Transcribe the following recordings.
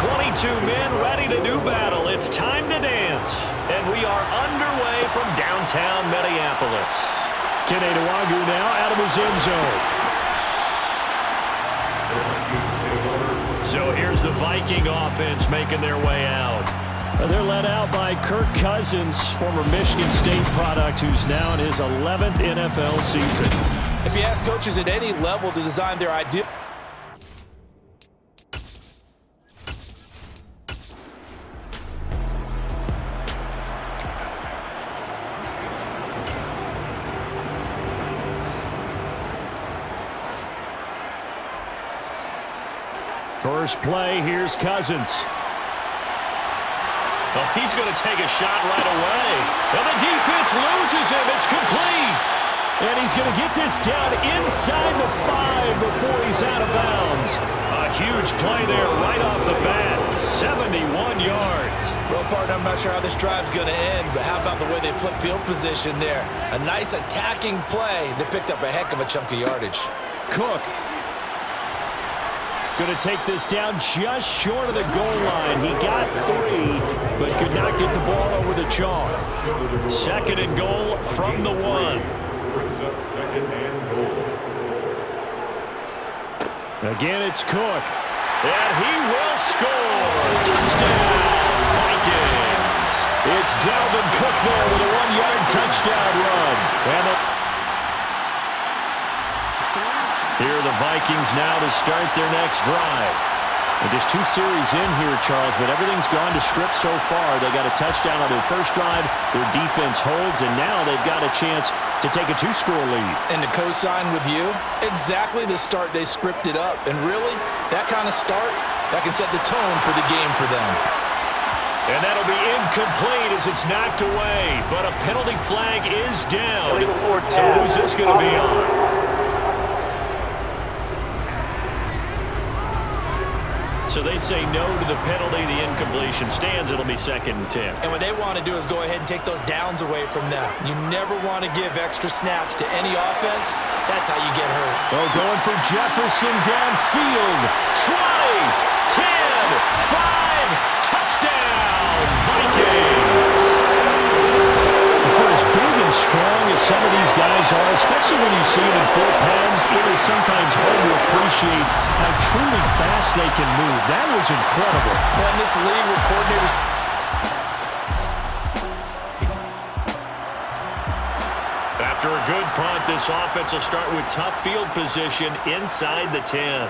22 men ready to do battle. It's time to dance. And we are underway from downtown Minneapolis. Kene Nwangwu now out of his end zone. So here's the Viking offense making their way out. They're led out by Kirk Cousins, former Michigan State product, who's now in his 11th NFL season. If you ask coaches at any level to design their ideal... First play, here's Cousins. Oh, he's going to take a shot right away. And the defense loses him. It's complete. And he's going to get this down inside the 5 before he's out of bounds. A huge play there right off the bat. 71 yards. Well, partner, I'm not sure how this drive's going to end, but how about the way they flip field position there? A nice attacking play that picked up a heck of a chunk of yardage. Cook going to take this down just short of the goal line. He got 3, but could not get the ball over the chalk. Second and goal from the 1. Brings up second and goal. Again, it's Cook. And he will score. Touchdown, Vikings. It's Dalvin Cook there with a 1-yard touchdown run. And here are the Vikings now to start their next drive. And just 2 series in here, Charles, but everything's gone to script so far. They got a touchdown on their first drive. Their defense holds, and now they've got a chance to take a 2-score lead. And to co-sign with you, exactly the start they scripted up. And really, that kind of start, that can set the tone for the game for them. And that'll be incomplete as it's knocked away. But a penalty flag is down. So who's this going to be on? So they say no to the penalty. The incompletion stands. It'll be 2nd and 10. And what they want to do is go ahead and take those downs away from them. You never want to give extra snaps to any offense. That's how you get hurt. Oh, going for Jefferson downfield. 20, 10, 5, touchdown, Vikings. For as big and strong as some of these guys are, especially when you see them in full pads, it is sometimes hard to appreciate how truly fast they can move. That was incredible. Well, in this league with coordinators... After a good punt, this offense will start with tough field position inside the 10.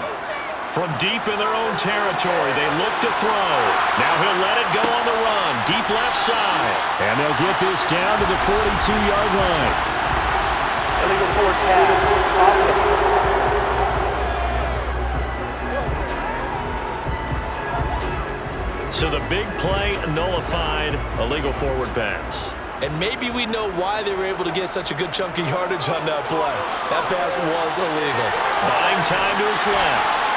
From deep in their own territory, they look to throw. Now he'll let it go on the run, deep left side. And they'll get this down to the 42-yard line. Illegal forward pass. So the big play nullified, illegal forward pass. And maybe we know why they were able to get such a good chunk of yardage on that play. That pass was illegal. Buying time to his left.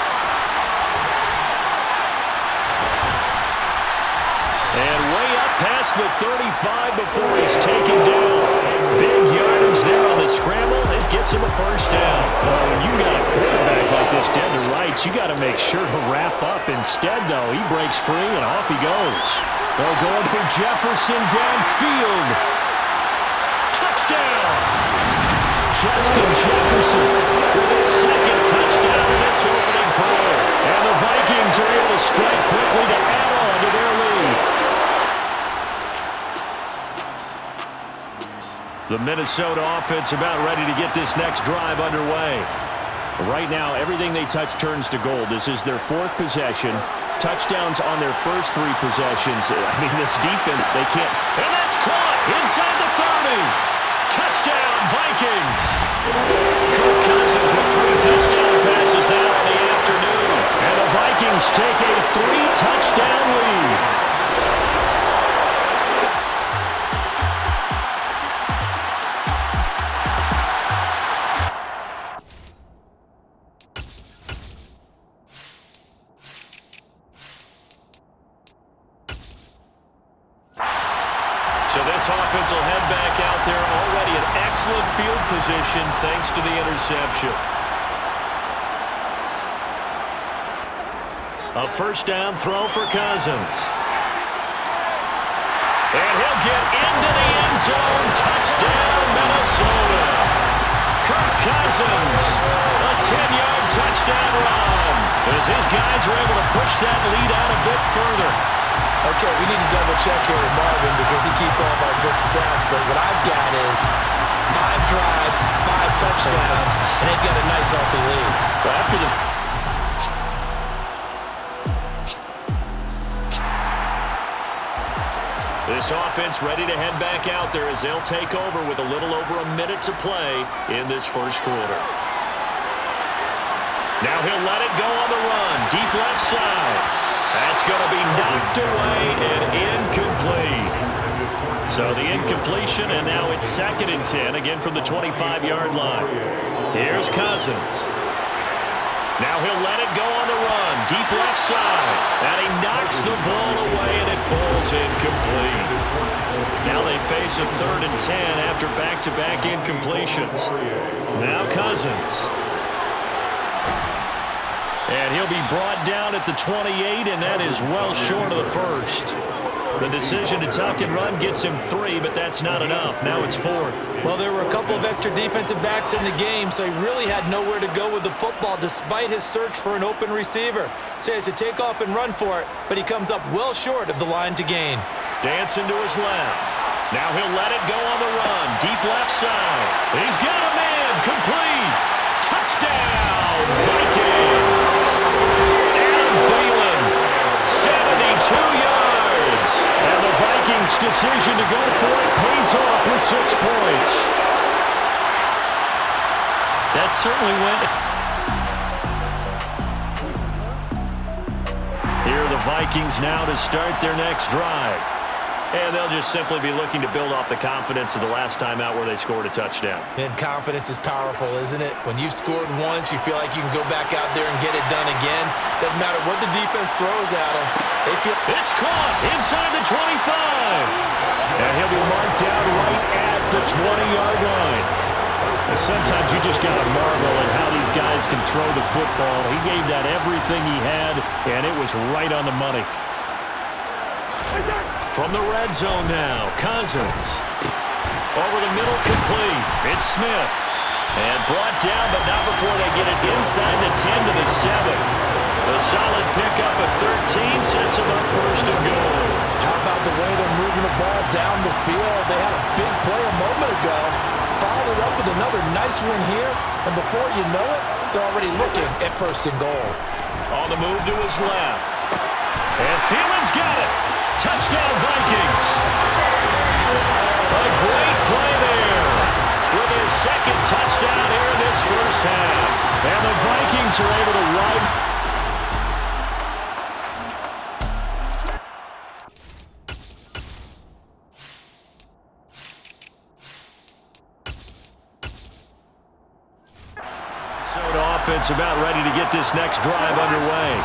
And way up past the 35 before he's taken down. Big yardage there on the scramble. It gets him a first down. When you got a quarterback like this dead to rights, you got to make sure to wrap up. Instead, though, he breaks free and off he goes. They're going for Jefferson downfield. Touchdown! Justin Jefferson with his second touchdown in this opening quarter. And the Vikings are able to strike quickly to add on to their lead. The Minnesota offense about ready to get this next drive underway. Right now, everything they touch turns to gold. This is their 4th possession. Touchdowns on their first 3 possessions. I mean, this defense, they can't. And that's caught inside the 30. Touchdown, Vikings. Kirk Cousins with 3 touchdown passes now in the afternoon. And the Vikings take a 3-touchdown lead. So this offense will head back out there already in excellent field position thanks to the interception. A first down throw for Cousins. And he'll get into the end zone. Touchdown, Minnesota. Kirk Cousins, a 10-yard touchdown run. As his guys are able to push that lead out a bit further. Okay, we need to double-check here with Marvin because he keeps all of our good stats. But what I've got is 5 drives, 5 touchdowns, and they've got a nice, healthy lead. Well, after the... This offense ready to head back out there as they'll take over with a little over a minute to play in this first quarter. Now he'll let it go on the run. Deep left side. That's going to be knocked away and incomplete. So the incompletion, and now it's 2nd and 10, again from the 25-yard line. Here's Cousins. Now he'll let it go on the run. Deep left side. And he knocks the ball away, and it falls incomplete. Now they face a 3rd and 10 after back-to-back incompletions. Now Cousins. And he'll be brought down at the 28, and that is well short of the first. The decision to tuck and run gets him 3, but that's not enough. Now it's 4th. Well, there were a couple of extra defensive backs in the game, so he really had nowhere to go with the football despite his search for an open receiver. So he has to take off and run for it, but he comes up well short of the line to gain. Dancing to his left. Now he'll let it go on the run. Deep left side. He's got a man. Complete. Touchdown, Vikings. Adam Thielen, 72 yards. And the Vikings' decision to go for it pays off with 6 points. That certainly went. Here are the Vikings now to start their next drive. And they'll just simply be looking to build off the confidence of the last time out where they scored a touchdown. And confidence is powerful, isn't it? When you've scored once, you feel like you can go back out there and get it done again. Doesn't matter what the defense throws at them. They feel it's caught inside the 25. And he'll be marked down right at the 20-yard line. And sometimes you just got to marvel at how these guys can throw the football. He gave that everything he had, and it was right on the money. From the red zone now, Cousins. Over the middle, complete. It's Smith. And brought down, but not before they get it inside the 10 to the 7. A solid pickup at 13 sets them up 1st and goal. How about the way they're moving the ball down the field? They had a big play a moment ago. Followed it up with another nice one here. And before you know it, they're already looking at 1st and goal. On the move to his left. And Thielen's got it. Touchdown, Vikings. A great play there with his 2nd touchdown here in this first half. And the Vikings are able to ride. Minnesota offense about ready to get this next drive underway.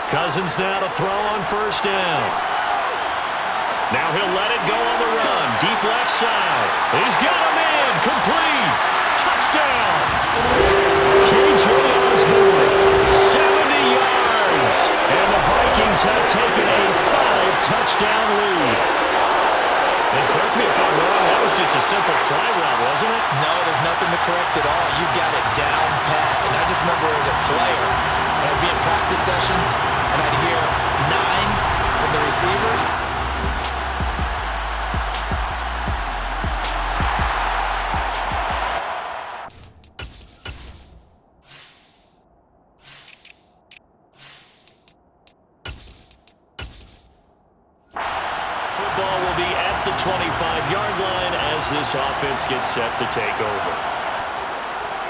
Cousins now to throw on 1st down. Now he'll let it go on the run. Deep left side. He's got a man. Complete. Touchdown. KJ Osborne. 70 yards. And the Vikings have taken a 5-touchdown lead. And correct me if I'm wrong, that was just a simple fly route, wasn't it? No, there's nothing to correct at all. You got it down pat. And I just remember as a player, I'd be in practice sessions, and I'd hear 9 from the receivers. Football will be at the 25-yard line as this offense gets set to take over.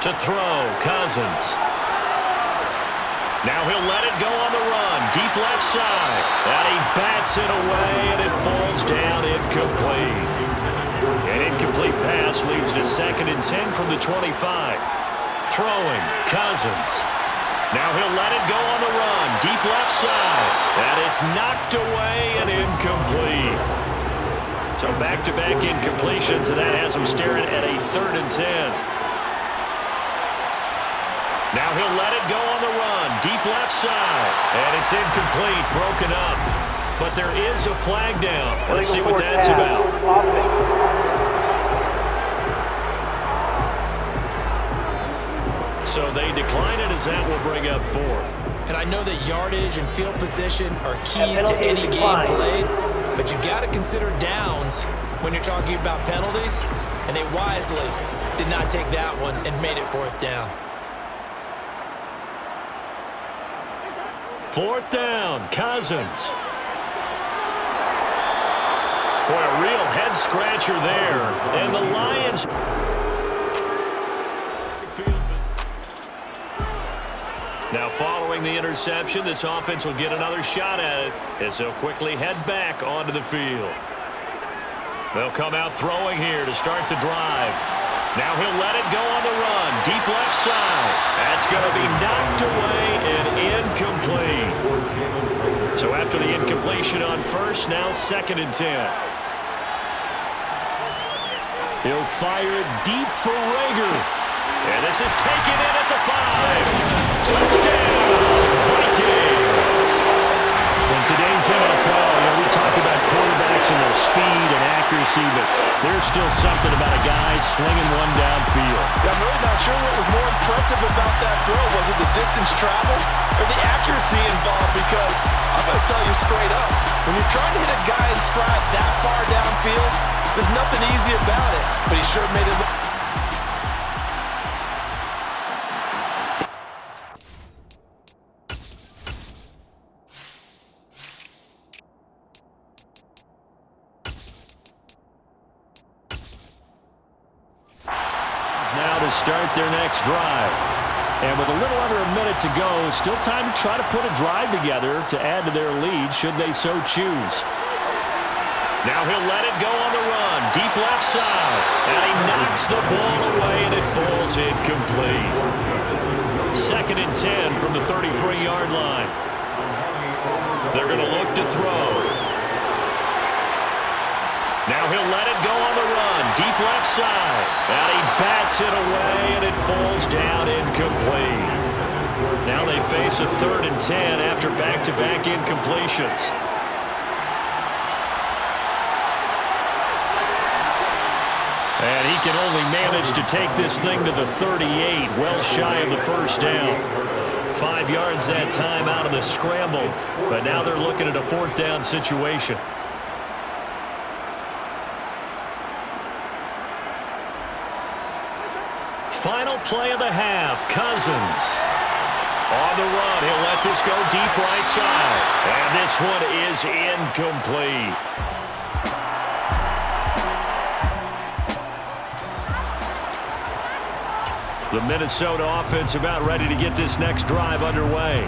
To throw, Cousins. Now he'll let it go on the run. Deep left side. And he bats it away, and it falls down incomplete. An incomplete pass leads to 2nd and 10 from the 25. Throwing, Cousins. Now he'll let it go on the run. Deep left side. And it's knocked away and incomplete. So back-to-back incompletions, and that has him staring at a 3rd and 10. Now he'll let it go on the run. Deep left side. And it's incomplete, broken up. But there is a flag down. Let's see what that's about. So they decline it as that will bring up fourth. And I know that yardage and field position are keys to any game played, but you've got to consider downs when you're talking about penalties, and they wisely did not take that one and made it fourth down. Fourth down, Cousins. Boy, a real head-scratcher there. And the Lions... Now, following the interception, this offense will get another shot at it as they'll quickly head back onto the field. They'll come out throwing here to start the drive. Now he'll let it go on the run. Deep left side. That's going to be knocked away and incomplete. So after the incompletion on first, now 2nd and 10. He'll fire it deep for Rager. And this is taken in at the 5. Touchdown, Vikings. In today's NFL, we talk about quarterbacks and their speed and accuracy, but there's still something about a guy slinging one downfield. Yeah, I'm really not sure what was more impressive about that throw. Was it the distance traveled or the accuracy involved? Because I'm going to tell you straight up, when you're trying to hit a guy in stride that far downfield, there's nothing easy about it, but he sure made it look. Now to start their next drive. And with a little under a minute to go, still time to try to put a drive together to add to their lead should they so choose. Now he'll let it go on the run. Deep left side. And he knocks the ball away and it falls incomplete. 2nd and 10 from the 33-yard line. They're going to look to throw. Now he'll let it go on the run. Deep left side. And he bats it away, and it falls down incomplete. Now they face a 3rd and 10 after back-to-back incompletions. And he can only manage to take this thing to the 38, well shy of the first down. 5 yards that time out of the scramble, but now they're looking at a 4th down situation. Final play of the half, Cousins. On the run, he'll let this go deep right side. And this one is incomplete. The Minnesota offense about ready to get this next drive underway.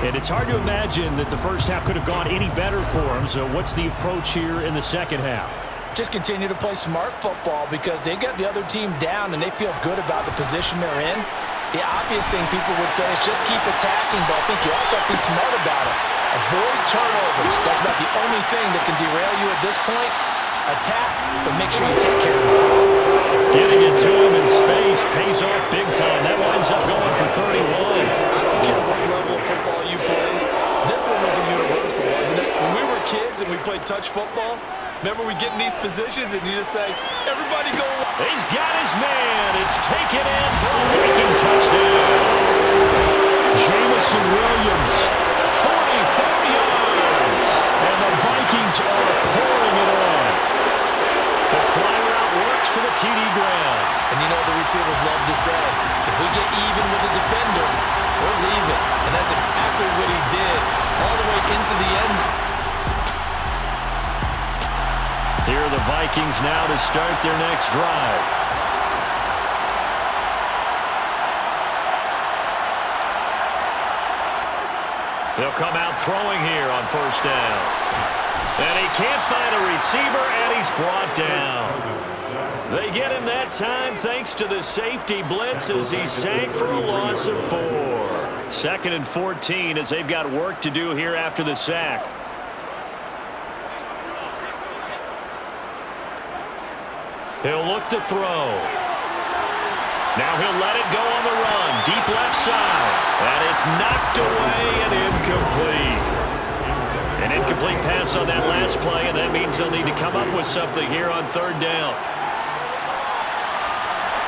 And it's hard to imagine that the first half could have gone any better for them. So what's the approach here in the second half? Just continue to play smart football because they got the other team down and they feel good about the position they're in. The obvious thing people would say is just keep attacking, but I think you also have to be smart about it. Avoid turnovers. That's about the only thing that can derail you at this point. Attack, but make sure you take care of the ball. Getting it to him in space pays off big time. That winds up going for 31. I don't care what level of football you play. This one was a universal, wasn't it? When we were kids and we played touch football, remember we get in these positions and you just say, everybody go. He's got his man. It's taken in for a Viking touchdown. Jamison Williams. 44 yards. And the Vikings are pouring it on. The fly route works for the TD ground. And you know what the receivers love to say? If we get even with the defender, we're leaving. And that's exactly what he did all the way into the end zone. Here are the Vikings now to start their next drive. They'll come out throwing here on first down. And he can't find a receiver, and he's brought down. They get him that time thanks to the safety blitz as he sank for a loss of 4. 2nd and 14 as they've got work to do here after the sack. He'll look to throw. Now he'll let it go on the run. Deep left side. It's knocked away and incomplete. An incomplete pass on that last play, and that means they'll need to come up with something here on third down.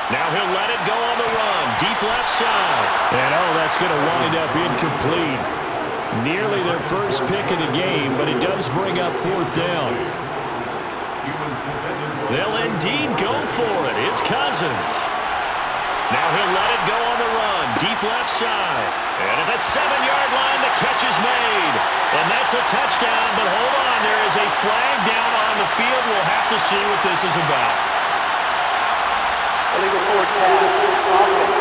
Now he'll let it go on the run. Deep left side. And, that's going to wind up incomplete. Nearly their first pick of the game, but it does bring up fourth down. They'll indeed go for it. It's Cousins. Now he'll let it go on the run. Deep left side. And at the 7-yard line, the catch is made. And that's a touchdown, but hold on. There is a flag down on the field. We'll have to see what this is about. Illegal forward pass. Offense.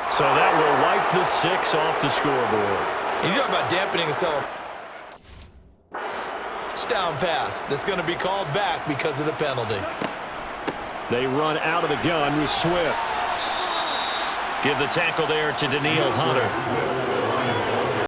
So that will wipe the 6 off the scoreboard. You talk about dampening a celebration. Touchdown pass that's going to be called back because of the penalty. They run out of the gun with Swift. Give the tackle there to Daniil Hunter.